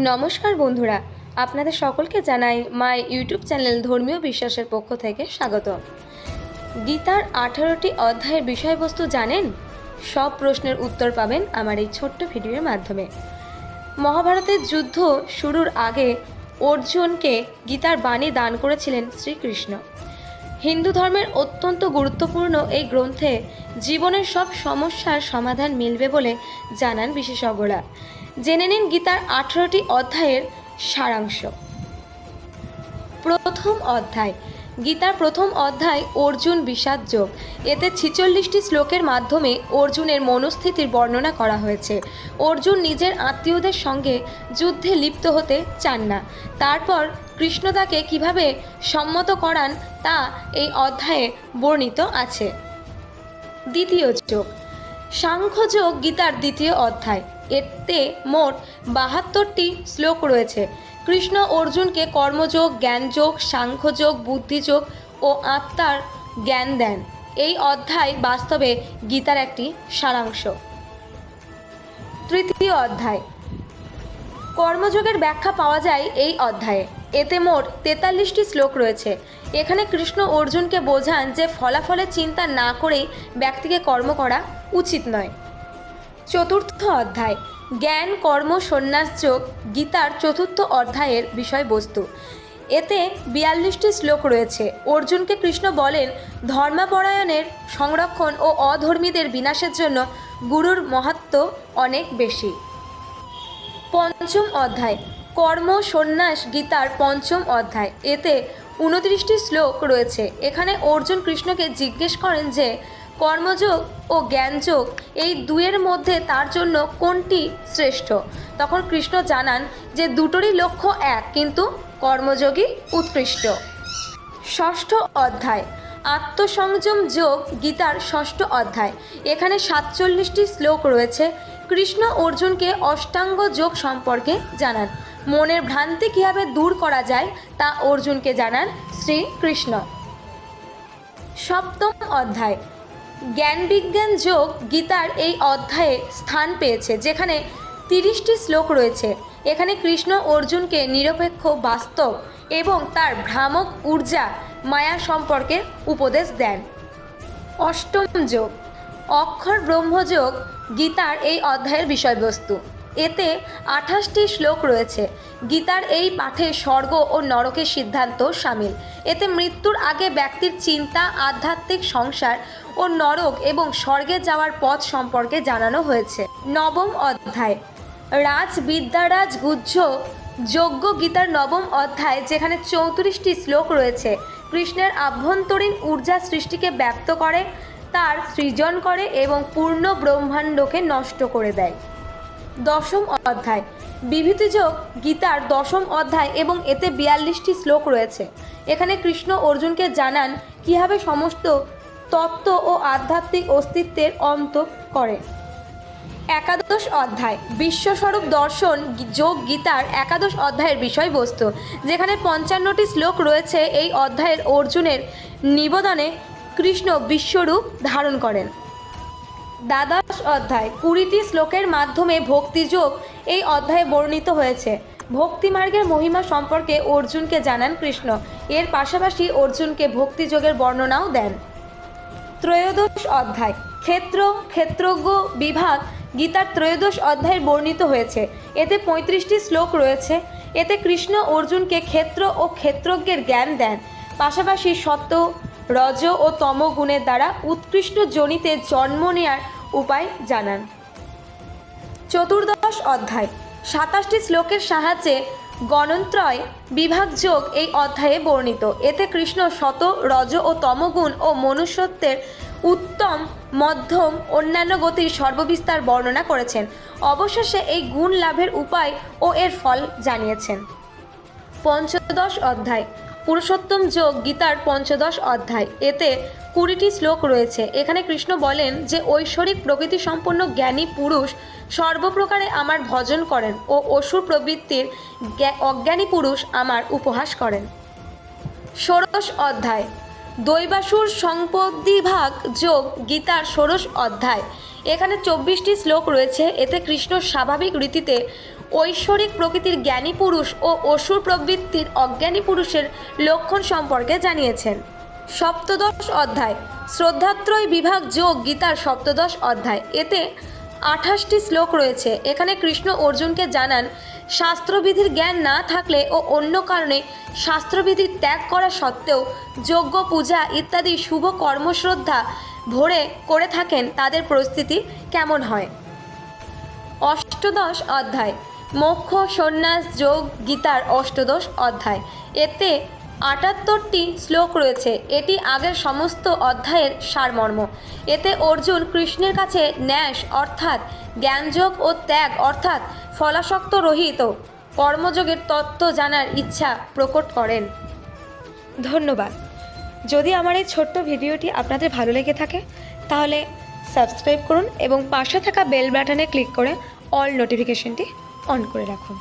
নমস্কার বন্ধুরা, আপনাদের সকলকে জানাই মাই ইউটিউব চ্যানেল ধর্মীয় বিশ্বাসের পক্ষ থেকে স্বাগত। গীতার 18টি অধ্যায়ের বিষয়বস্তু জানেন? সব প্রশ্নের উত্তর পাবেন আমার এই ছোট্ট ভিডিওর মাধ্যমে। মহাভারতের যুদ্ধ শুরুর আগে অর্জুনকে গীতার বাণী দান করেছিলেন শ্রীকৃষ্ণ। হিন্দু ধর্মের অত্যন্ত গুরুত্বপূর্ণ এই গ্রন্থে জীবনের সব সমস্যার সমাধান মিলবে বলে জানান বিশেষজ্ঞরা। জেনে নিন গীতার 18টি অধ্যায়ের সারাংশ। প্রথম অধ্যায়। গীতার প্রথম অধ্যায় অর্জুন বিষাদ যোগ। এতে 46টি শ্লোকের মাধ্যমে অর্জুনের মনস্থিতির বর্ণনা করা হয়েছে। অর্জুন নিজের আত্মীয়দের সঙ্গে যুদ্ধে লিপ্ত হতে চান না, তারপর কৃষ্ণ তাকে কীভাবে সম্মত করান তা এই অধ্যায়ে বর্ণিত আছে। দ্বিতীয় যোগ। সাংখ্যযোগ গীতার দ্বিতীয় অধ্যায়। এতে মোট 72টি শ্লোক রয়েছে। কৃষ্ণ অর্জুনকে কর্মযোগ, জ্ঞানযোগ, সাংখ্যযোগ, বুদ্ধিযোগ ও আত্মার জ্ঞান দেন। এই অধ্যায় বাস্তবে গীতার একটি সারাংশ। তৃতীয় অধ্যায়। কর্মযোগের ব্যাখ্যা পাওয়া যায় এই অধ্যায়ে। এতে মোট 43টি শ্লোক রয়েছে। এখানে কৃষ্ণ অর্জুনকে বোঝান যে ফলাফলের চিন্তা না করেই ব্যক্তিকে কর্ম করা উচিত নয়। চতুর্থ অধ্যায়। জ্ঞান কর্ম সন্ন্যাস যোগ গীতার চতুর্থ অধ্যায়ের বিষয়বস্তু। এতে 42টি শ্লোক রয়েছে। অর্জুনকে কৃষ্ণ বলেন ধর্মাপরায়ণের সংরক্ষণ ও অধর্মীদের বিনাশের জন্য গুরুর মাহাত্ম্য অনেক বেশি। পঞ্চম অধ্যায়। কর্ম সন্ন্যাস গীতার পঞ্চম অধ্যায়। এতে 29টি শ্লোক রয়েছে। এখানে অর্জুন কৃষ্ণকে জিজ্ঞেস করেন যে কর্মযোগ ও জ্ঞানযোগ এই দুয়ের মধ্যে তার জন্য কোনটি শ্রেষ্ঠ। তখন কৃষ্ণ জানান যে দুটোরই লক্ষ্য এক, কিন্তু কর্মযোগই উৎকৃষ্ট। ষষ্ঠ অধ্যায়। আত্মসংযম যোগ গীতার ষষ্ঠ অধ্যায়। এখানে 47টি শ্লোক রয়েছে। কৃষ্ণ অর্জুনকে অষ্টাঙ্গ যোগ সম্পর্কে জানান। মনের ভ্রান্তি কীভাবে দূর করা যায় তা অর্জুনকে জানান শ্রীকৃষ্ণ। সপ্তম অধ্যায়। জ্ঞান বিজ্ঞান যোগ গীতার এই অধ্যায়ে স্থান পেয়েছে, যেখানে 30টি শ্লোক রয়েছে। এখানে কৃষ্ণ অর্জুনকে নিরপেক্ষ বাস্তব এবং তার ভ্রামক ঊর্জা মায়া সম্পর্কে উপদেশ দেন। অষ্টম যোগ। অক্ষর ব্রহ্মযোগ গীতার এই অধ্যায়ের বিষয়বস্তু। এতে 28টি শ্লোক রয়েছে। গীতার এই পাঠে স্বর্গ ও নরকের সিদ্ধান্ত সামিল। এতে মৃত্যুর আগে ব্যক্তির চিন্তা, আধ্যাত্মিক সংসার ও নরক এবং স্বর্গে যাওয়ার পথ সম্পর্কে জানানো হয়েছে। নবম অধ্যায়। রাজবিদ্যারাজ গুহ্য যজ্ঞ গীতার নবম অধ্যায়, যেখানে 34টি শ্লোক রয়েছে। কৃষ্ণের আভ্যন্তরীণ ঊর্জা সৃষ্টিকে ব্যক্ত করে, তার সৃজন করে এবং পূর্ণ ব্রহ্মাণ্ডকে নষ্ট করে দেয়। দশম অধ্যায়। বিভূতিযোগ গীতার দশম অধ্যায় এবং এতে 42টি শ্লোক রয়েছে। এখানে কৃষ্ণ অর্জুনকে জানান কীভাবে সমস্ত তত্ত্ব ও আধ্যাত্মিক অস্তিত্বের অন্ত করে। একাদশ অধ্যায়। বিশ্বস্বরূপ দর্শন যোগ গীতার একাদশ অধ্যায়ের বিষয়বস্তু, যেখানে 55টি শ্লোক রয়েছে। এই অধ্যায়ের অর্জুনের নিবেদনে কৃষ্ণ বিশ্বরূপ ধারণ করেন। দ্বাদশ অধ্যায়। 20টি শ্লোকের মাধ্যমে ভক্তিযোগ এই অধ্যায়ে বর্ণিত হয়েছে। ভক্তিমার্গের মহিমা সম্পর্কে অর্জুনকে জানান কৃষ্ণ। এর পাশাপাশি অর্জুনকে ভক্তিযোগের বর্ণনাও দেন। ত্রয়োদশ অধ্যায়। ক্ষেত্র ক্ষেত্রজ্ঞ বিভাগ গীতার ত্রয়োদশ অধ্যায়ে বর্ণিত হয়েছে। এতে 35টি শ্লোক রয়েছে। এতে কৃষ্ণ অর্জুনকে ক্ষেত্র ও ক্ষেত্রজ্ঞের জ্ঞান দেন, পাশাপাশি সত্য, রজ ও তম গুণের দ্বারা উৎকৃষ্ট যোনিতে জন্ম নেয়ার উপায় জানান। চতুর্দশ অধ্যায়। 27টি শ্লোকের সাহায্যে গণন্ত্রয় বিভাগ যোগ এই অধ্যায়ে বর্ণিত। এতে কৃষ্ণ শত, রজ ও তমগুণ ও মনুষ্যত্বের উত্তম, মধ্যম, অন্যান্য গতির সর্ববিস্তার বর্ণনা করেছেন। অবশেষে এই গুণ লাভের উপায় ও এর ফল জানিয়েছেন। পঞ্চদশ অধ্যায়। পুরুষোত্তম যোগ গীতার পঞ্চদশ অধ্যায়। এতে 20টি শ্লোক রয়েছে। এখানে কৃষ্ণ বলেন যে ঐশ্বরিক প্রকৃতি সম্পন্ন জ্ঞানী পুরুষ সর্বপ্রকারে আমার ভজন করেন ও অসুর প্রবৃত্তির অজ্ঞানী পুরুষ আমার উপহাস করেন। ষোড়শ অধ্যায়। দৈবাসুর সম্পদ্বিভাগ যোগ গীতার ষোড়শ অধ্যায়। এখানে 24টি শ্লোক রয়েছে। এতে কৃষ্ণ স্বাভাবিক রীতিতে ঐশ্বরিক প্রকৃতির জ্ঞানী পুরুষ ও অসুর প্রবৃত্তির অজ্ঞানী পুরুষের লক্ষণ সম্পর্কে জানিয়েছেন। সপ্তদশ অধ্যায় শ্রদ্ধাত্রয় বিভাগ যোগ গীতার সপ্তদশ অধ্যায়। এতে 28টি শ্লোক রয়েছে। এখানে কৃষ্ণ অর্জুনকে জানান, শাস্ত্রবিধির জ্ঞান না থাকলে ও অন্য কারণে শাস্ত্রবিধি ত্যাগ করা সত্ত্বেও যজ্ঞ পূজা ইত্যাদি শুভ কর্মশ্রদ্ধা ভরে করে থাকেন তাদের পরিস্থিতি কেমন হয়। অষ্টদশ অধ্যায় মোক্ষ সন্ন্যাস যোগ গীতার অষ্টদশ অধ্যায়। এতে 78টি শ্লোক রয়েছে। এটি আগের সমস্ত অধ্যায়ের সারমর্ম। এতে অর্জুন কৃষ্ণের কাছে ন্যাস অর্থাৎ জ্ঞানযোগ ও ত্যাগ অর্থাৎ ফলাসক্ত রহিত কর্মযোগের তত্ত্ব জানার ইচ্ছা প্রকট করেন। ধন্যবাদ। যদি আমার এই ছোট্ট ভিডিওটি আপনাদের ভালো লেগে থাকে তাহলে সাবস্ক্রাইব করুন এবং পাশে থাকা বেল বাটনে ক্লিক করে অল নোটিফিকেশনটি অন করে রাখুন।